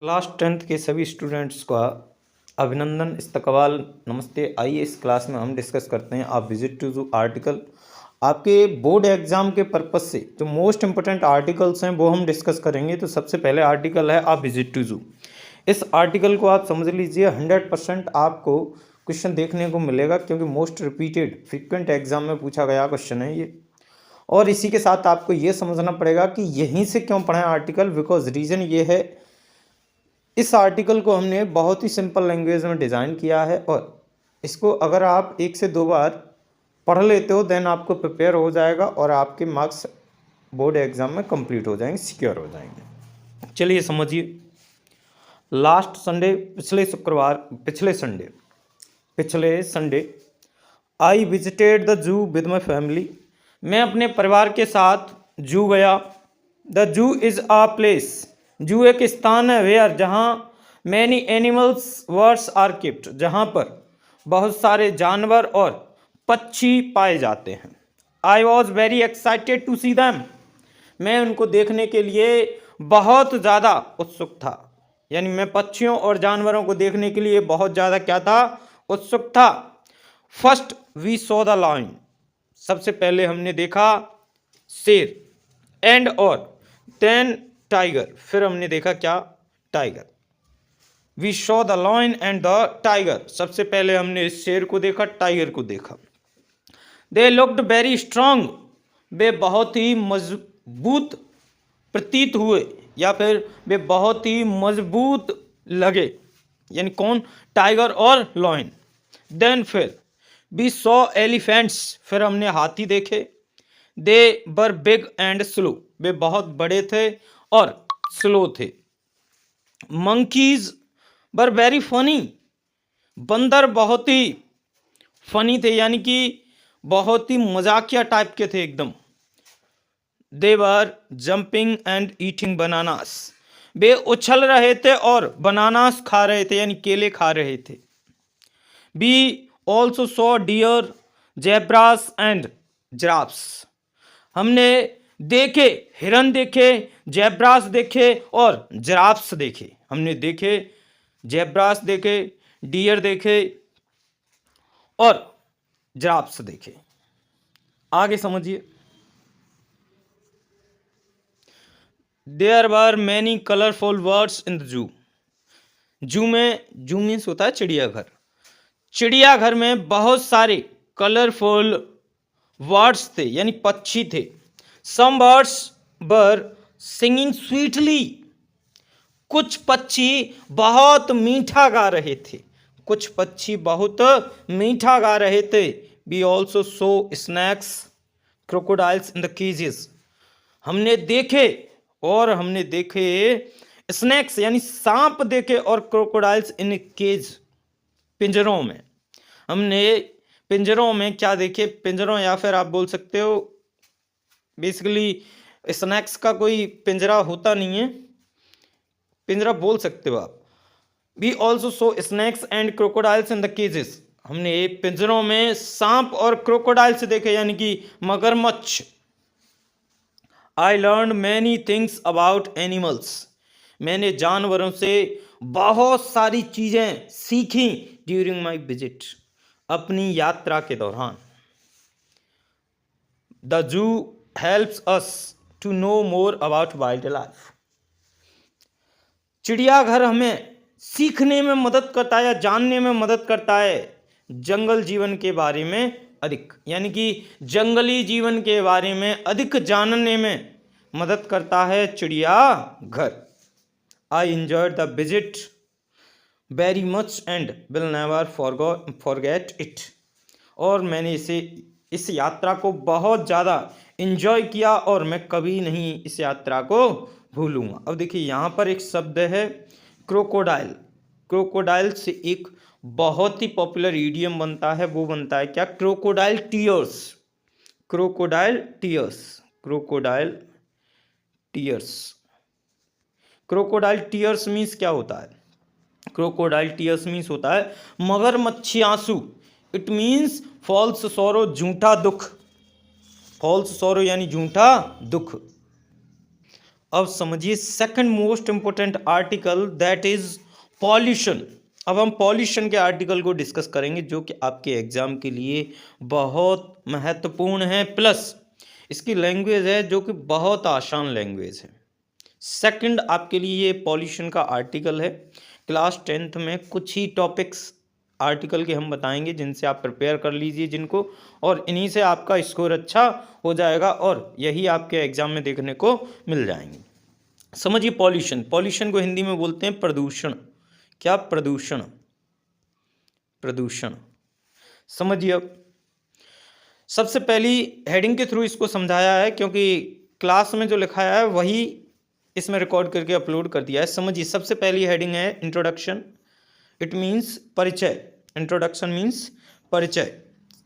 Class 10th के सभी students का अभिनंदन, इस्तकबाल, नमस्ते। आइए इस क्लास में हम डिस्कस करते हैं आप विजिट टू जो आर्टिकल आपके बोर्ड एग्जाम के पर्पस से जो मोस्ट इंपोर्टेंट आर्टिकल्स हैं वो हम डिस्कस करेंगे। तो सबसे पहले आर्टिकल है आप विजिट टू जू। इस आर्टिकल को आप समझ लीजिए 100% आपको क्वेश्चन देखने को मिलेगा, क्योंकि मोस्ट रिपीटेड फ्रीक्वेंट एग्जाम में पूछा गया क्वेश्चन है ये। और इसी के साथ आपको ये समझना पड़ेगा कि यहीं से क्यों पढ़ें आर्टिकल, बिकॉज रीज़न ये है, इस आर्टिकल को हमने बहुत ही सिंपल लैंग्वेज में डिज़ाइन किया है और इसको अगर आप 1 से 2 बार पढ़ लेते हो देन आपको प्रिपेयर हो जाएगा और आपके मार्क्स बोर्ड एग्जाम में कंप्लीट हो जाएंगे, सिक्योर हो जाएंगे। चलिए समझिए। लास्ट संडे, पिछले Sunday I visited the zoo with my family. मैं अपने परिवार के साथ जू गया। The zoo is uh place, जू एक स्थान है, वेयर जहाँ many animals words are kept, जहाँ पर बहुत सारे जानवर और पक्षी पाए जाते हैं। I was very excited to see them, मैं उनको देखने के लिए बहुत ज़्यादा उत्सुक था। यानी मैं पक्षियों और जानवरों को देखने के लिए बहुत ज़्यादा क्या था, उत्सुक था। First we saw the lion, सबसे पहले हमने देखा शेर, एंड और देन टाइगर, फिर हमने देखा क्या, tiger. We show the lion and the tiger, सबसे पहले हमने शेर को देखा, टाइगर को देखा। दे लुक्ड वेरी स्ट्रांग, वे बहुत ही मजबूत प्रतीत हुए या फिर वे बहुत ही मजबूत लगे। यानी कौन, टाइगर और लायन। देन फिर वी सॉ एलिफेंट्स, फिर हमने हाथी देखे। दे वर बिग एंड स्लो, वे बहुत बड़े थे और स्लो थे। मंकीज वर वेरी फनी, बंदर बहुत ही फनी थे, यानी कि बहुत ही मजाकिया टाइप के थे एकदम। दे वर जंपिंग एंड ईटिंग बनानास, वे उछल रहे थे और बनानास खा रहे थे, यानी केले खा रहे थे। We also saw deer, zebras and giraffes, हमने देखे हिरन देखे, जेब्रास देखे और जिराफ्स देखे। हमने देखे जेब्रास देखे, डियर देखे और जिराफ्स देखे। आगे समझिए। There were many colourful birds in the zoo, zoo means होता है चिड़ियाघर। चिड़ियाघर में बहुत सारे कलरफुल बर्ड्स थे, यानी पक्षी थे। Some birds were singing sweetly, कुछ पक्षी बहुत मीठा गा रहे थे, कुछ पक्षी बहुत मीठा गा रहे थे। We also saw snakes crocodiles in the cages, हमने देखे स्नैक्स यानी सांप देखे और क्रोकोडाइल्स इन केज, पिंजरों में। हमने पिंजरों में क्या देखे, पिंजरों या फिर आप बोल सकते हो बेसिकली स्नैक्स का कोई पिंजरा होता नहीं है, पिंजरा बोल सकते हो आप। We also saw snakes and crocodiles in the cages, हमने पिंजरों में सांप और क्रोकोडाइल्स देखे, यानी कि मगरमच्छ। I learn many things about animals, मैंने जानवरों से बहुत सारी चीज़ें सीखी। ड्यूरिंग माई विजिट, अपनी यात्रा के दौरान। The zoo helps us to know more about wild life, चिड़ियाघर हमें सीखने में मदद करता है या जानने में मदद करता है जंगल जीवन के बारे में अधिक, यानी कि जंगली जीवन के बारे में अधिक जानने में मदद करता है चिड़ियाघर। I enjoyed the visit very much and will never forget it, और मैंने इस यात्रा को बहुत ज़्यादा इंजॉय किया और मैं कभी नहीं इस यात्रा को भूलूंगा। अब देखिए यहाँ पर एक शब्द है क्रोकोडाइल, क्रोकोडाइल से एक बहुत ही पॉपुलर ईडियम बनता है, वो बनता है क्या, crocodile tears. Crocodile tears, crocodile tears, crocodile tears means क्या होता है, क्रोकोडाइल टीयर्स मीन्स होता है मगरमच्छी आंसू। इट मीन्स फॉल्स सॉरो, झूठा दुख, फॉल्स सॉरो यानी झूठा दुख। अब समझिए second most important article, that is pollution. अब हम पॉल्यूशन के आर्टिकल को डिस्कस करेंगे जो कि आपके एग्जाम के लिए बहुत महत्वपूर्ण है, प्लस इसकी लैंग्वेज है जो कि बहुत आसान लैंग्वेज है। सेकंड आपके लिए ये पॉल्यूशन का आर्टिकल है। क्लास 10th में कुछ ही टॉपिक्स आर्टिकल के हम बताएंगे जिनसे आप प्रिपेयर कर लीजिए जिनको, और इन्हीं से आपका स्कोर अच्छा हो जाएगा और यही आपके एग्जाम में देखने को मिल जाएंगे। समझिए पॉल्यूशन, पॉल्यूशन को हिंदी में बोलते हैं प्रदूषण। क्या? प्रदूषण, प्रदूषण। समझिए अब सबसे पहली हेडिंग के थ्रू इसको समझाया है क्योंकि क्लास में जो लिखाया है वही इसमें रिकॉर्ड करके अपलोड कर दिया है। समझिए सबसे पहली हेडिंग है इंट्रोडक्शन, इट मीन्स परिचय। इंट्रोडक्शन मीन्स परिचय।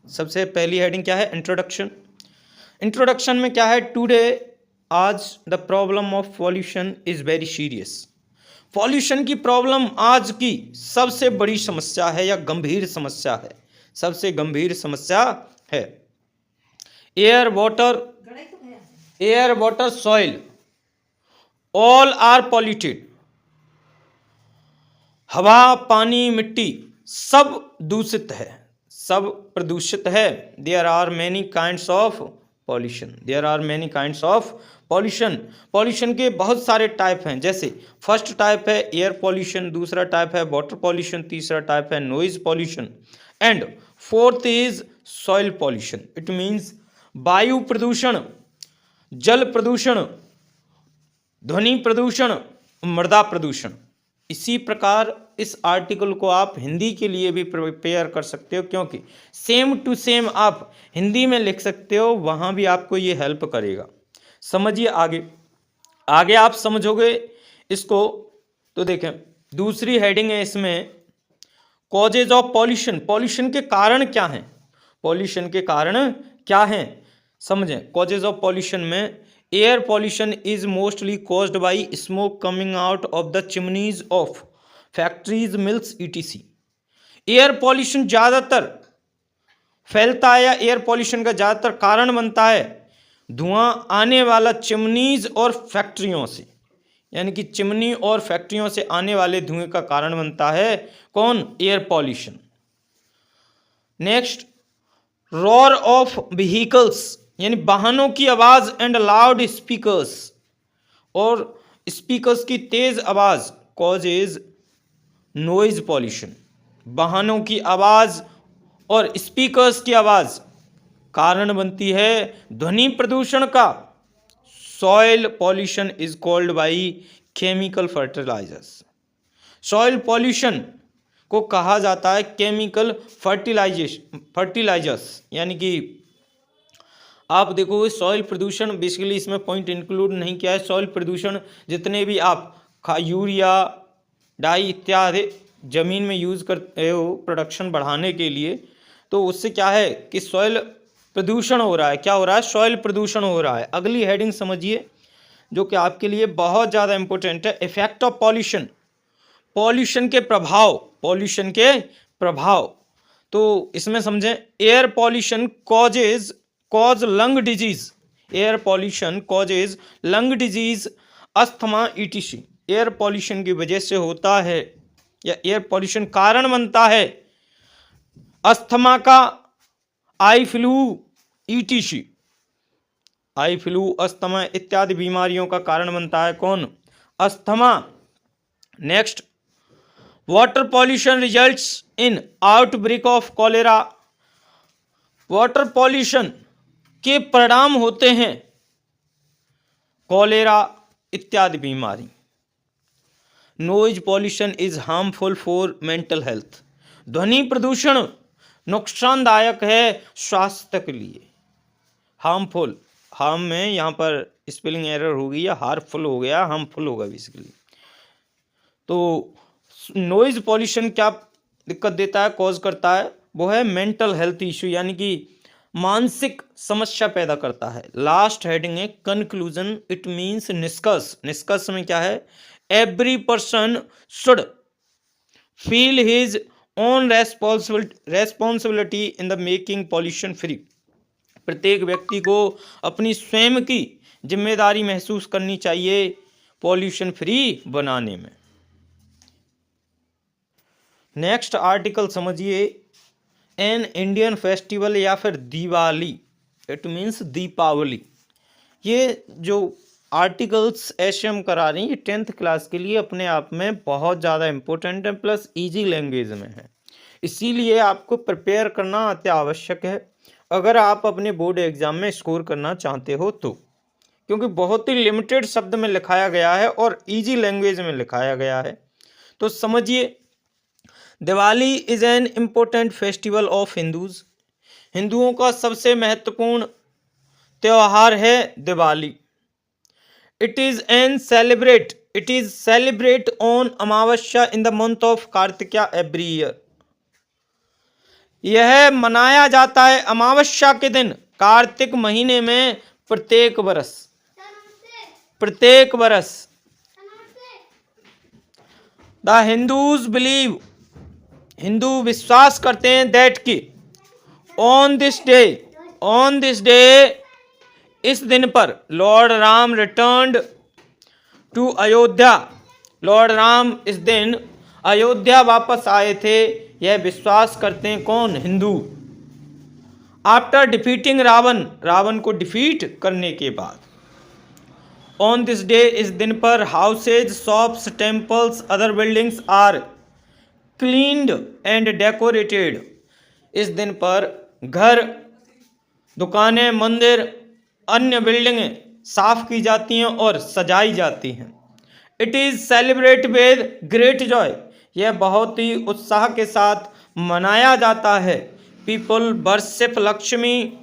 सबसे पहली हेडिंग क्या है? इंट्रोडक्शन। इंट्रोडक्शन में क्या है? टुडे, आज, the problem of pollution is very serious. Pollution की प्रॉब्लम आज की सबसे बड़ी समस्या है या गंभीर समस्या है, सबसे गंभीर समस्या है। Air water soil all are polluted. हवा, पानी, मिट्टी सब दूषित है, सब प्रदूषित है। There are many kinds of pollution, there are many kinds of pollution. Pollution के बहुत सारे टाइप हैं, जैसे फर्स्ट टाइप है एयर पॉल्यूशन, दूसरा टाइप है वाटर पॉल्यूशन, तीसरा टाइप है noise pollution and fourth is soil pollution. It means वायु प्रदूषण, जल प्रदूषण, ध्वनि प्रदूषण, मृदा प्रदूषण। इसी प्रकार इस आर्टिकल को आप हिंदी के लिए भी प्रिपेयर कर सकते हो क्योंकि सेम टू सेम आप हिंदी में लिख सकते हो, वहाँ भी आपको ये हेल्प करेगा। समझिए आगे, आगे आप समझोगे इसको तो देखें दूसरी हेडिंग है इसमें कॉजेज ऑफ पॉल्यूशन। पॉल्यूशन के कारण क्या हैं? पॉल्यूशन के कारण क्या हैं समझें। कॉजेज ऑफ पॉल्यूशन में air pollution is mostly caused by smoke coming out of the chimneys of factories, mills, etc. Air pollution ज़्यादातर फैलता है या एयर पॉल्यूशन का ज़्यादातर कारण बनता है धुआं आने वाला चिमनीज और फैक्ट्रियों से, यानी कि चिमनी और फैक्ट्रियों से आने वाले धुएं का कारण बनता है कौन? Air pollution. Next, roar of vehicles, यानी वाहनों की आवाज़ एंड लाउड स्पीकर्स, और स्पीकर्स की तेज आवाज़ कॉजेज नॉइज पॉल्यूशन। वाहनों की आवाज़ और स्पीकर्स की आवाज़ कारण बनती है ध्वनि प्रदूषण का। Soil pollution is called by chemical fertilisers. Soil pollution को कहा जाता है केमिकल फर्टिलाइजर्स, यानी कि आप देखो सॉइल प्रदूषण बेसिकली इसमें पॉइंट इंक्लूड नहीं किया है। सॉइल प्रदूषण जितने भी आप यूरिया, डाई इत्यादि ज़मीन में यूज़ करते हो प्रोडक्शन बढ़ाने के लिए, तो उससे क्या है कि सॉइल प्रदूषण हो रहा है। क्या हो रहा है? सॉइल प्रदूषण हो रहा है। अगली हेडिंग समझिए जो कि आपके लिए बहुत ज़्यादा इंपॉर्टेंट है, इफेक्ट ऑफ पॉल्यूशन। पॉल्यूशन के प्रभाव, पॉल्यूशन के प्रभाव। तो इसमें समझें air pollution cause lung disease, air pollution causes lung disease, asthma, etc. Air pollution की वजह से होता है या एयर पॉल्यूशन कारण बनता है अस्थमा का, eye flu, etc. Eye flu, asthma इत्यादि बीमारियों का कारण बनता है कौन? Asthma. Next, water pollution results in outbreak of cholera. Water pollution के परिणाम होते हैं कॉलेरा इत्यादि बीमारी। Noise pollution is harmful for mental health. ध्वनि प्रदूषण नुकसानदायक है स्वास्थ्य के लिए। हार्मफुल, हार्म में यहाँ पर स्पेलिंग एरर हो गई या हार्मफुल हो गया, हार्मफुल होगा बेसिकली। तो नॉइज पॉल्यूशन क्या दिक्कत देता है, कॉज करता है? वो है मेंटल हेल्थ इशू, यानी कि मानसिक समस्या पैदा करता है। लास्ट हेडिंग है कंक्लूजन, इट मीन्स निष्कर्ष। निष्कर्ष में क्या है? Every person should feel his own responsibility in the making pollution free. प्रत्येक व्यक्ति को अपनी स्वयं की जिम्मेदारी महसूस करनी चाहिए पॉल्यूशन फ्री बनाने में। नेक्स्ट आर्टिकल समझिए, एन इंडियन फेस्टिवल या फिर दिवाली, इट मीन्स दीपावली। ये जो आर्टिकल्स ऐसे हम करा रहे हैं ये 10th क्लास के लिए अपने आप में बहुत ज़्यादा इम्पोर्टेंट है, प्लस इजी लैंग्वेज में है, इसीलिए आपको प्रिपेयर करना अति आवश्यक है अगर आप अपने बोर्ड एग्जाम में स्कोर करना चाहते हो तो, क्योंकि बहुत ही लिमिटेड शब्द में लिखाया गया है और इजी लैंग्वेज में लिखाया गया है। तो समझिए, Diwali is an important festival of Hindus. हिंदुओं का सबसे महत्वपूर्ण त्यौहार है Diwali. It is celebrate on amavasya in the month of Kartika every year. यह मनाया जाता है अमावस्या के दिन कार्तिक महीने में प्रत्येक वर्ष। द हिंदूज बिलीव, हिंदू विश्वास करते हैं दैट कि ऑन दिस डे, इस दिन पर lord Ram returned to Ayodhya. Lord Ram इस दिन अयोध्या वापस आए थे, यह विश्वास करते हैं कौन? हिंदू। आफ्टर डिफीटिंग रावण को डिफीट करने के बाद। ऑन दिस डे, इस दिन पर houses, shops, temples, other buildings are cleaned and decorated. इस दिन पर घर, दुकानें, मंदिर, अन्य बिल्डिंगें साफ की जाती हैं और सजाई जाती हैं। It is celebrate with great Joy, यह बहुत ही उत्साह के साथ मनाया जाता है। People worship Lakshmi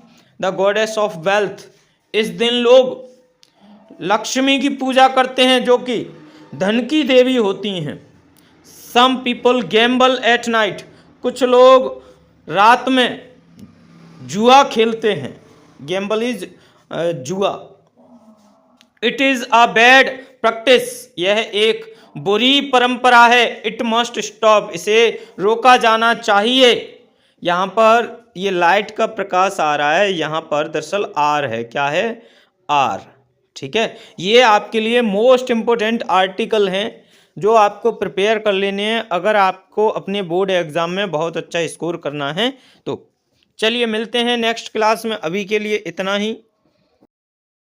the goddess of wealth. इस दिन लोग लक्ष्मी की पूजा करते हैं जो कि धन की देवी होती हैं। Some people gamble at night, कुछ लोग रात में जुआ खेलते हैं। गैम्बल इज जुआ। It is a bad practice, यह एक बुरी परंपरा है। इट मस्ट स्टॉप, इसे रोका जाना चाहिए। यहाँ पर ये लाइट का प्रकाश आ रहा है, यहाँ पर दरअसल आर है, क्या है? आर। ठीक है, ये आपके लिए मोस्ट इम्पोर्टेंट आर्टिकल हैं जो आपको प्रिपेयर कर लेने हैं अगर आपको अपने बोर्ड एग्जाम में बहुत अच्छा स्कोर करना है तो। चलिए मिलते हैं नेक्स्ट क्लास में, अभी के लिए इतना ही।